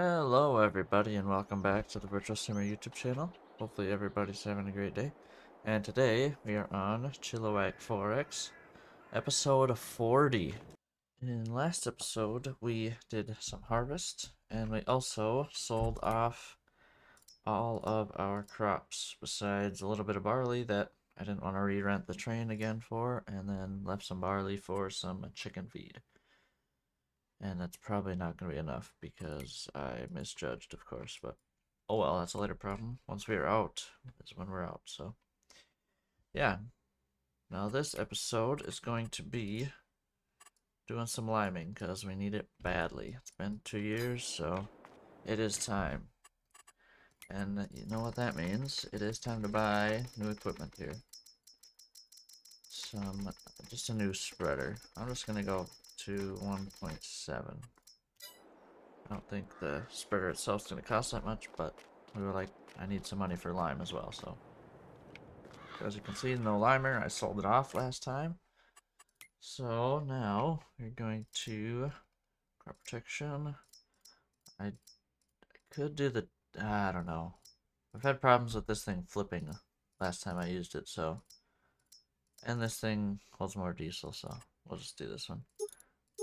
Hello everybody and welcome back to the Virtual Simmer YouTube channel. Hopefully everybody's having a great day. And today we are on Chilliwack Forex, episode 40. In last episode we did some harvest and we also sold off all of our crops besides a little bit of barley that I didn't want to re-rent the train again for, and then left some barley for some chicken feed. And that's probably not going to be enough because I misjudged, of course, but oh well, that's a later problem. Once we are out is when we're out, so yeah. Now this episode is going to be doing some liming because we need it badly. It's been 2 years, so it is time. And you know what that means? It is time to buy new equipment here. Just a new spreader. I'm just going to go to 1.7. I don't think the spreader itself is going to cost that much, but we were like, I need some money for lime as well, so. As you can see, no limer. I sold it off last time. So now we're going to crop protection. I could do the, I don't know. I've had problems with this thing flipping last time I used it, so. And this thing holds more diesel, so we'll just do this one.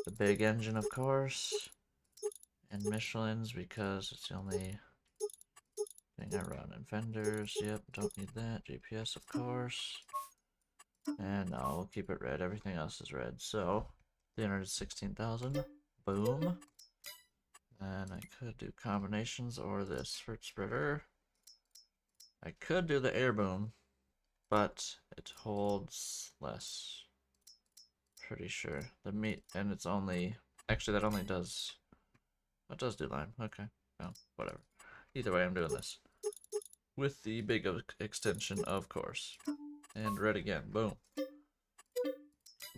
The big engine, of course. And Michelin's because it's the only thing I run. And fenders, yep, don't need that. GPS, of course. And no, we'll keep it red. Everything else is red. So, 316,000. Boom. And I could do combinations or this fruit spreader. I could do the air boom, but it holds less. Pretty sure. The meat, and it's only, actually that only does, it does do lime. Okay. No, whatever. Either way, I'm doing this. With the big extension, of course. And red again. Boom.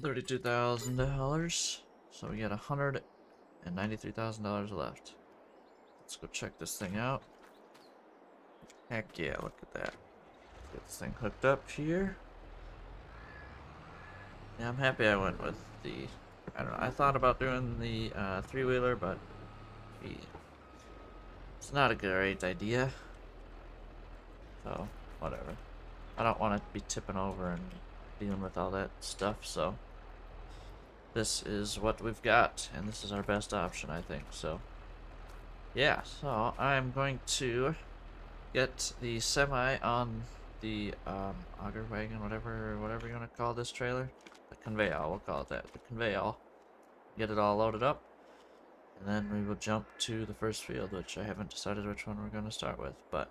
$32,000. So we got $193,000 left. Let's go check this thing out. Heck yeah, look at that. Get this thing hooked up here. Yeah, I'm happy I went with the, I don't know, I thought about doing the three-wheeler, but it's not a great idea. So, whatever. I don't want to be tipping over and dealing with all that stuff, so this is what we've got, and this is our best option, I think, so yeah. So I'm going to get the semi on the auger wagon, whatever you want to call this trailer, the conveyor, we'll call it that, the conveyor. Get it all loaded up, and then we will jump to the first field, which I haven't decided which one we're going to start with, but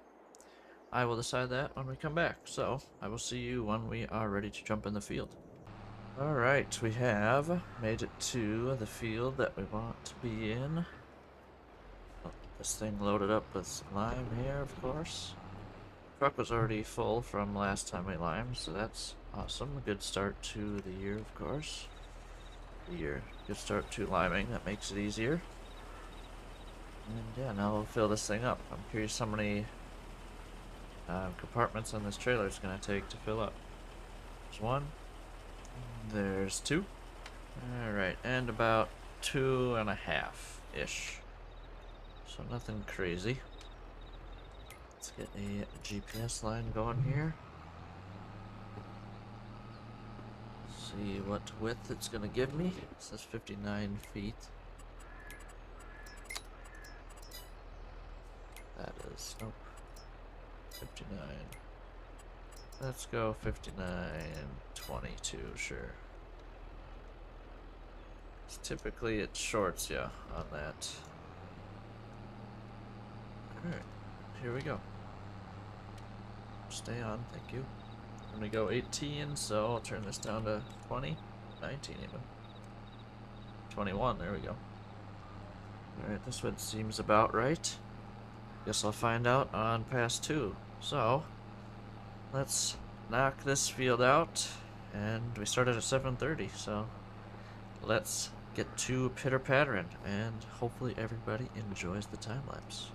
I will decide that when we come back. So I will see you when we are ready to jump in the field. Alright, we have made it to the field that we want to be in. This thing loaded up with some lime here, of course. Truck was already full from last time we limed, so that's awesome. A good start to the year, of course. Good start to liming. That makes it easier. And yeah, now we'll fill this thing up. I'm curious how many compartments on this trailer it's going to take to fill up. There's one. There's two. Alright, and about 2.5-ish. So nothing crazy. Let's get a GPS line going here. See what width it's gonna give me. It says 59 feet. That is, nope. 59. Let's go 59.22, sure. Typically it shorts you on that. Alright, here we go. Stay on, thank you. I'm gonna go 18, so I'll turn this down to 20, 19 even. 21, there we go. Alright, this one seems about right. Guess I'll find out on pass 2. So, let's knock this field out, and we started at 7:30, so let's get to pitter-pattering, and hopefully everybody enjoys the time-lapse.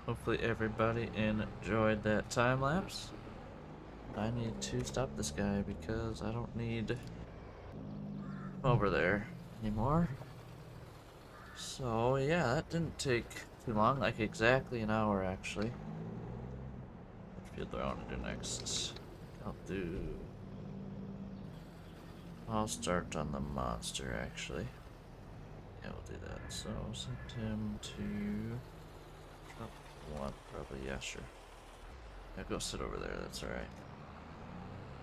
hopefully everybody enjoyed that time lapse. I need to stop this guy because I don't need him over there anymore. So yeah, that didn't take too long, like exactly an hour actually. Which field do I want to do next? I'll start on the monster actually. Yeah, we'll do that. So send him to drop one, probably, yeah, sure. Yeah, go sit over there, that's alright.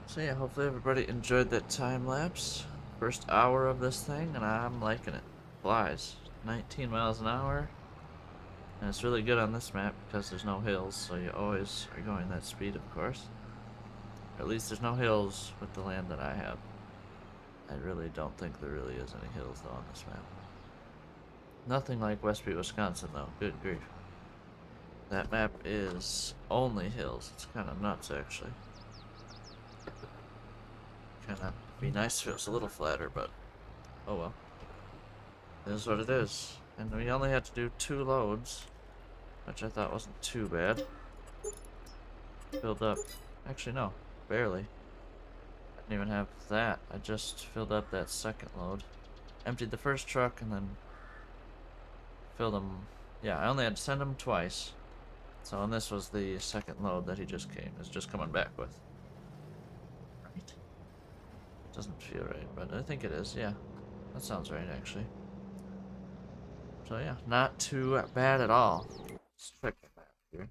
So yeah, hopefully everybody enjoyed that time lapse. First hour of this thing, and I'm liking it. Flies. 19 miles an hour. And it's really good on this map because there's no hills, so you always are going that speed, of course. Or at least there's no hills with the land that I have. I really don't think there really is any hills, though, on this map. Nothing like Westby, Wisconsin, though. Good grief. That map is only hills. It's kind of nuts, actually. Kind of be nice if it was a little flatter, but oh well. It is what it is. And we only had to do 2 loads, which I thought wasn't too bad. Filled up. Actually, no. Barely. I didn't even have that. I just filled up that second load. Emptied the first truck and then filled them. Yeah, I only had to send them twice. So, and this was the second load that he just is just coming back with. Right. Doesn't feel right, but I think it is, yeah. That sounds right, actually. So yeah, not too bad at all. Let's check the map here.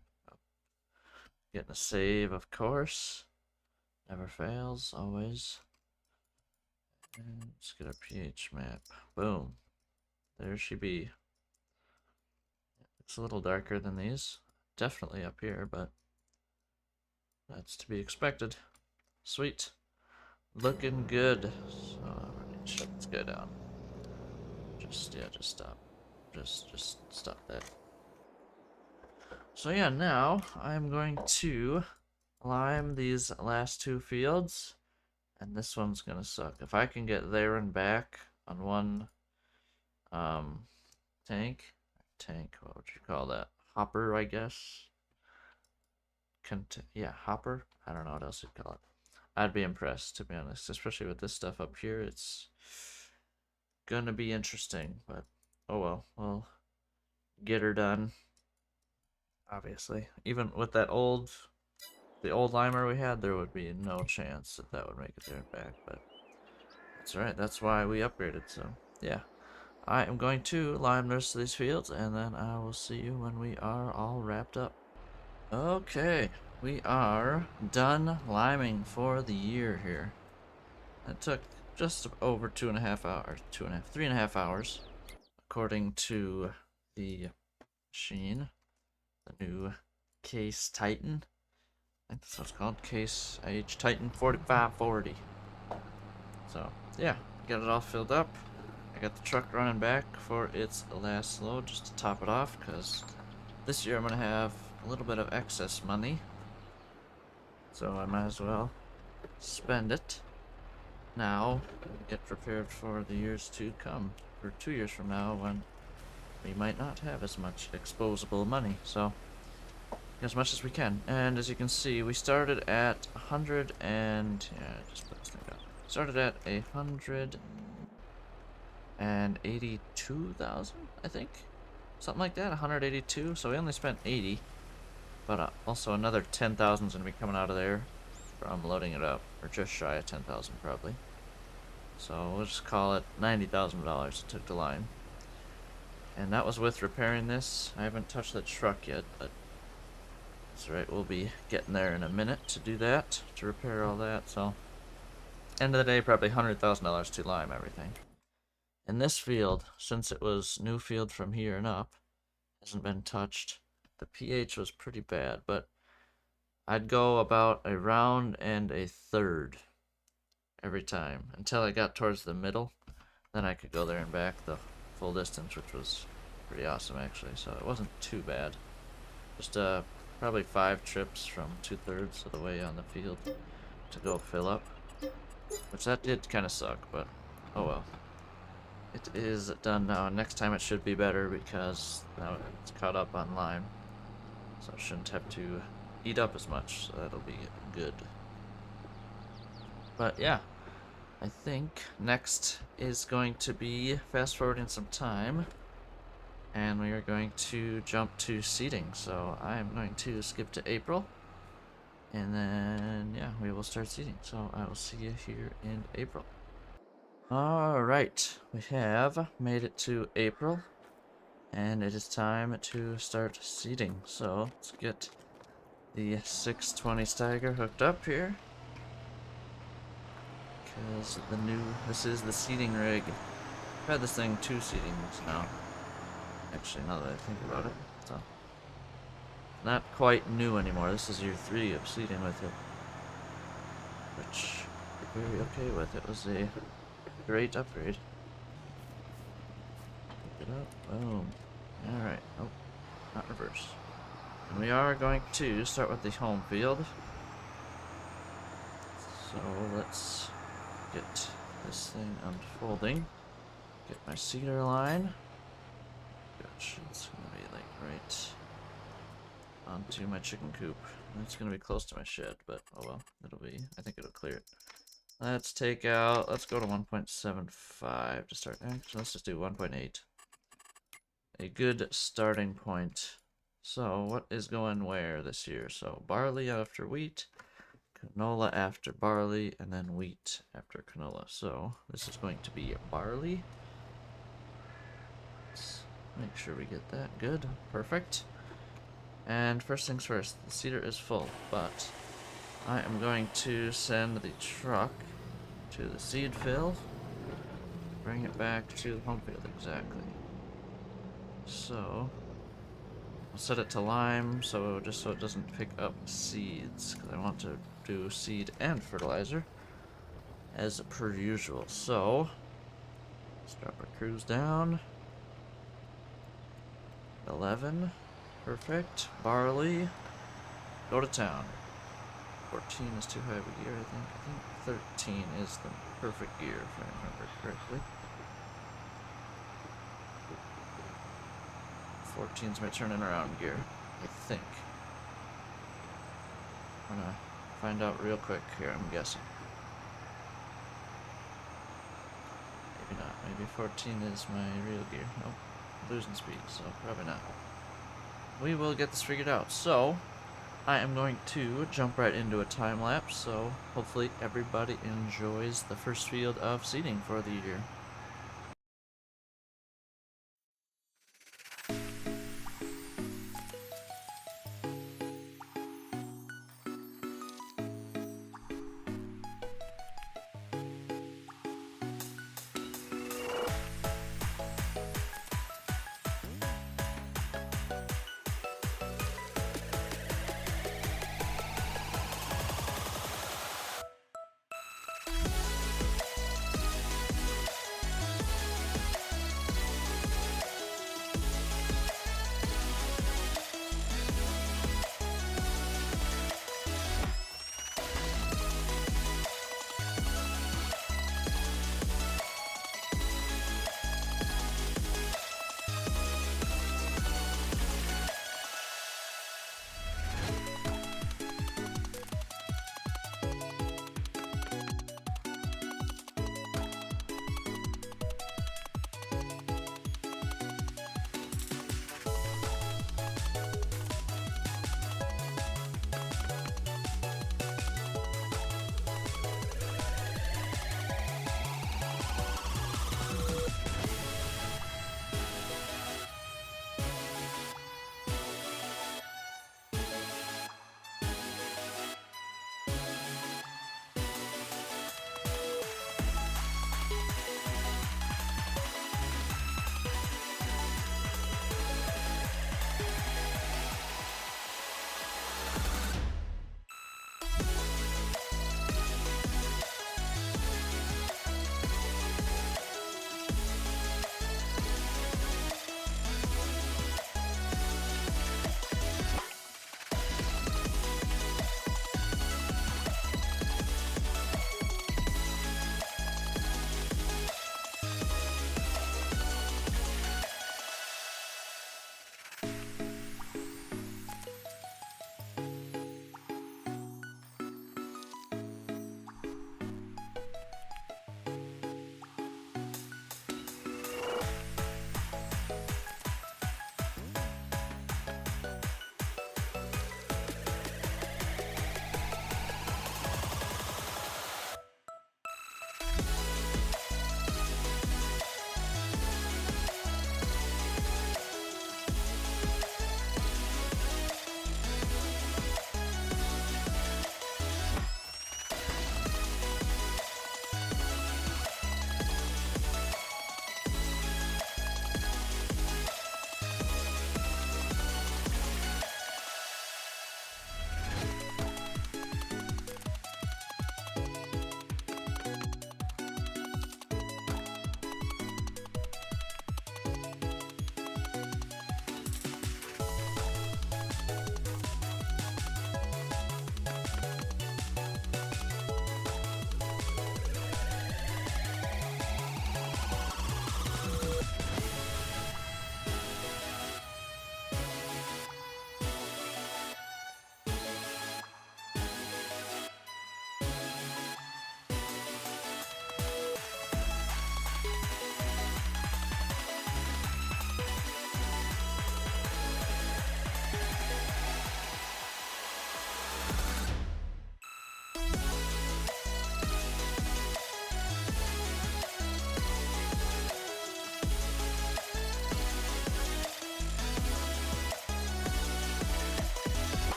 Getting a save, of course. Never fails, always. And let's get a pH map. Boom. There she be. It's a little darker than these. Definitely up here, but that's to be expected. Sweet. Looking good. So I need to shut this guy down. Just stop. Just stop that. So yeah, now I'm going to lime these last 2 fields, and this one's gonna suck. If I can get there and back on one tank, what would you call that? Hopper, I guess. Yeah, hopper. I don't know what else you'd call it. I'd be impressed, to be honest, especially with this stuff up here. It's gonna be interesting, but oh well, we'll get her done. Obviously, even with the old limer we had, there would be no chance that would make it there and back, but that's right, that's why we upgraded, so yeah. I am going to lime the rest of these fields, and then I will see you when we are all wrapped up. Okay, we are done liming for the year here. It took just over 2.5 hours, 3.5 hours, according to the machine, the new Case Titan. I think that's what it's called, Case IH Titan 4540. So, yeah, got it all filled up. I got the truck running back for its last load just to top it off, because this year I'm going to have a little bit of excess money. So I might as well spend it now and get prepared for the years to come, for 2 years from now when we might not have as much exposable money. So as much as we can. And as you can see, we started at 100 and yeah, just put this thing down. Started at 182,000, I think, something like that. 182. So we only spent 80, but also another 10,000 is gonna be coming out of there from loading it up, or just shy of 10,000 probably. So we'll just call it $90,000 it took to line. And that was with repairing this. I haven't touched the truck yet, but that's right, we'll be getting there in a minute to do that, to repair all that. So end of the day, probably $100,000 to lime everything. In this field, since it was new field from here and up, hasn't been touched, the pH was pretty bad, but I'd go about a round and a third every time until I got towards the middle. Then I could go there and back the full distance, which was pretty awesome actually. So it wasn't too bad. Just probably 5 trips from 2/3 of the way on the field to go fill up, which that did kind of suck, but oh well. It is done now, and next time it should be better because now it's caught up on lime. So I shouldn't have to eat up as much, so that'll be good. But yeah, I think next is going to be fast forwarding some time, and we are going to jump to seeding. So I am going to skip to April, and then yeah, we will start seeding. So I will see you here in April. Alright, we have made it to April, and it is time to start seeding. So let's get the 620 Steiger hooked up here. Because this is the seeding rig. I've had this thing 2 seedings now. Actually, now that I think about it. So, not quite new anymore. This is year 3 of seeding with it. Which, I'm very okay with. It was a great upgrade. Pick it up. Boom. Alright. Oh, not reverse. And we are going to start with the home field. So, let's get this thing unfolding. Get my seeder line. Gosh, it's gonna be like right onto my chicken coop. It's gonna be close to my shed, but oh well, I think it'll clear it. Let's go to 1.75 to start. Actually, let's just do 1.8. A good starting point. So, what is going where this year? So, barley after wheat, canola after barley, and then wheat after canola. So, this is going to be barley. Let's make sure we get that good. Perfect. And first things first, the seeder is full, but I am going to send the truck to the seed fill, bring it back to the home field exactly. So, I'll set it to lime, just so it doesn't pick up seeds, because I want to do seed and fertilizer, as per usual. So, let's drop our crews down. 11. Perfect. Barley. Go to town. 14 is too high of a gear, I think. I think 13 is the perfect gear, if I remember correctly. 14 is my turning around gear, I think. I'm gonna find out real quick here, I'm guessing. Maybe not. Maybe 14 is my real gear. Nope. Losing speed, so probably not. We will get this figured out. So, I am going to jump right into a time lapse, so hopefully everybody enjoys the first field of seeding for the year.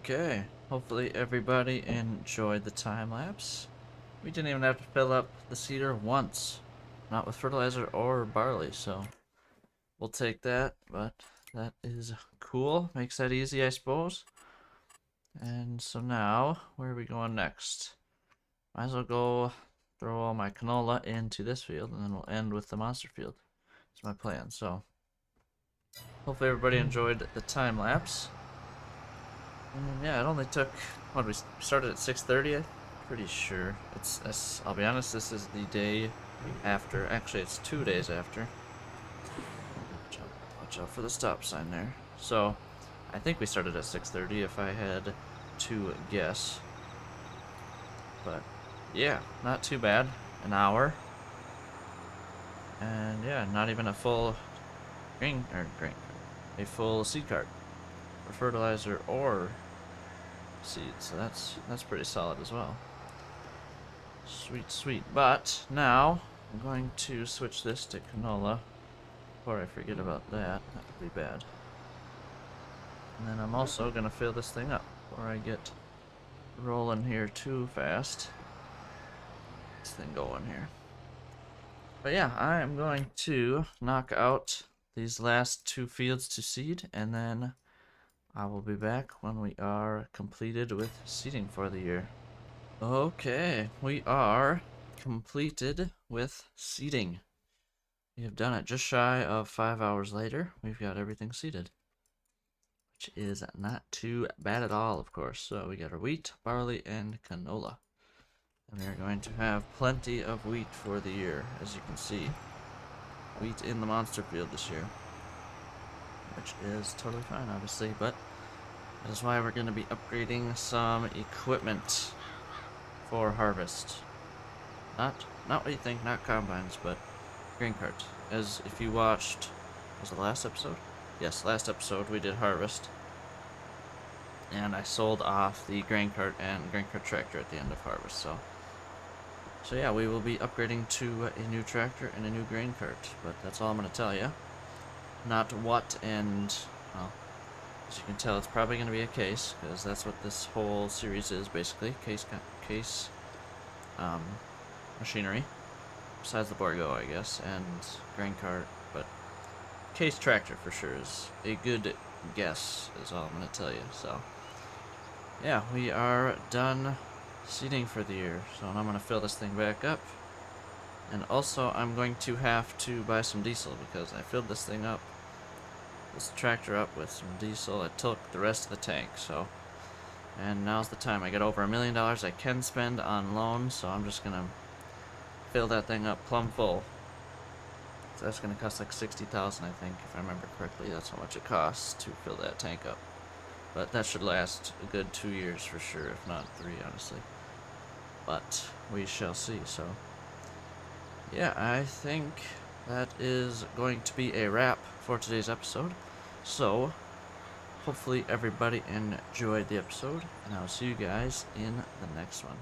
Okay, hopefully everybody enjoyed the time lapse. We didn't even have to fill up the seeder once, not with fertilizer or barley, so we'll take that, but that is cool. Makes that easy, I suppose. And so now, where are we going next? Might as well go throw all my canola into this field, and then we'll end with the monster field. That's my plan. So, hopefully everybody enjoyed the time lapse. And yeah, it only took, what, we started at 6:30? I'm pretty sure. I'll be honest, this is the day after. Actually, it's 2 days after. Watch out for the stop sign there. So, I think we started at 6:30 if I had to guess. But, yeah, not too bad. An hour. And yeah, not even a full a full seed cart for fertilizer or seeds. So that's pretty solid as well. Sweet, sweet. But now I'm going to switch this to canola before I forget about that. That would be bad. And then I'm also gonna fill this thing up before I get rolling here too fast. This thing going here. But yeah, I am going to knock out these last 2 fields to seed, and then I will be back when we are completed with seeding for the year. Okay, we are completed with seeding. We have done it just shy of 5 hours later. We've got everything seeded, which is not too bad at all, of course. So we got our wheat, barley, and canola. And we are going to have plenty of wheat for the year, as you can see. Wheat in the monster field this year, which is totally fine, obviously, but that is why we're going to be upgrading some equipment for harvest. Not what you think, not combines, but grain cart. As if you watched, was it the last episode? Yes, last episode we did harvest, and I sold off the grain cart and grain cart tractor at the end of harvest. So yeah, we will be upgrading to a new tractor and a new grain cart, but that's all I'm going to tell you. Not what and, well, as you can tell, it's probably going to be a case, because that's what this whole series is, basically. Case machinery. Besides the Borgo, I guess, and grain cart, but case tractor for sure is a good guess, is all I'm going to tell you. So, yeah, we are done seeding for the year, so now I'm going to fill this thing back up. And also, I'm going to have to buy some diesel, because I filled this tractor up with some diesel. I took the rest of the tank, so. And now's the time. I got over $1 million I can spend on loans, so I'm just going to fill that thing up plumb full. So that's going to cost like $60,000, I think, if I remember correctly. That's how much it costs to fill that tank up. But that should last a good 2 years for sure, if not 3, honestly. But we shall see. So yeah, I think that is going to be a wrap for today's episode. So hopefully everybody enjoyed the episode, and I'll see you guys in the next one.